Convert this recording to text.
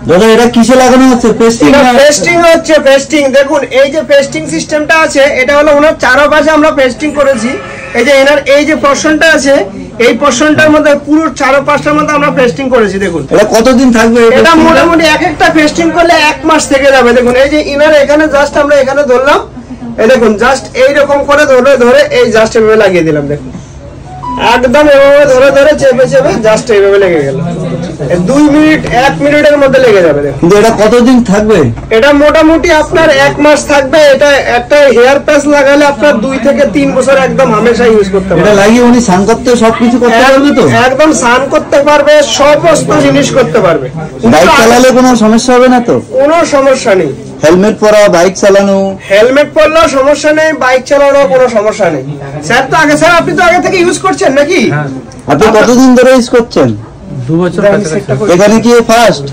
দাদা এটা কিসে লাগানো হচ্ছে? পেস্টিং হচ্ছে। পেস্টিং দেখুন, এই যে পেস্টিং সিস্টেমটা আছে, এটা হলো ওনার চারপাশে আমরা পেস্টিং করেছি। এই যে এনার এই যে পোরশনটা আছে, এই পোরশনটার মধ্যে পুরো চারপাশটার মধ্যে আমরা পেস্টিং করেছি। দেখুন এটা কতদিন থাকবে? এটা মোটামুটি এক একটা পেস্টিং করলে 1 মাস থেকে যাবে। দেখুন এই যে ইনার এখানে জাস্ট আমরা এখানে ধরলাম, এই দেখুন জাস্ট এইরকম করে ধরে এই জাস্ট এভাবে লাগিয়ে দিলাম। দেখুন একদম এভাবে ধরে চেপে জাস্ট এইভাবে লেগে গেল। 2 মিনিট 1 মিনিটের মধ্যে লেগে যাবে। কিন্তু এটা কতদিন থাকবে? এটা মোটামুটি আপনার 1 মাস থাকবে। এটা একটা হেয়ার প্যাচ লাগালে আপনার 2 থেকে 3 বছর একদম হামেশা ইউজ করতে পারবে। এটা লাগিয়ে উনি স্নান করতে সবকিছু করতে পারবে তো? একদম স্নান করতে পারবে, সমস্ত জিনিস করতে পারবে। বাইক চালালে কোনো সমস্যা হবে না তো? কোনো সমস্যা নেই। হেলমেট পরা, বাইক চালানো? হেলমেট পরলেও সমস্যা নেই, বাইক চালানোর কোনো সমস্যা নেই। স্যার তো আগে, স্যার আপনি তো আগে থেকে ইউজ করছেন নাকি? আপনি কতদিন ধরে ইউজ করছেন? 2 বছর। এখানে কি ফার্স্ট?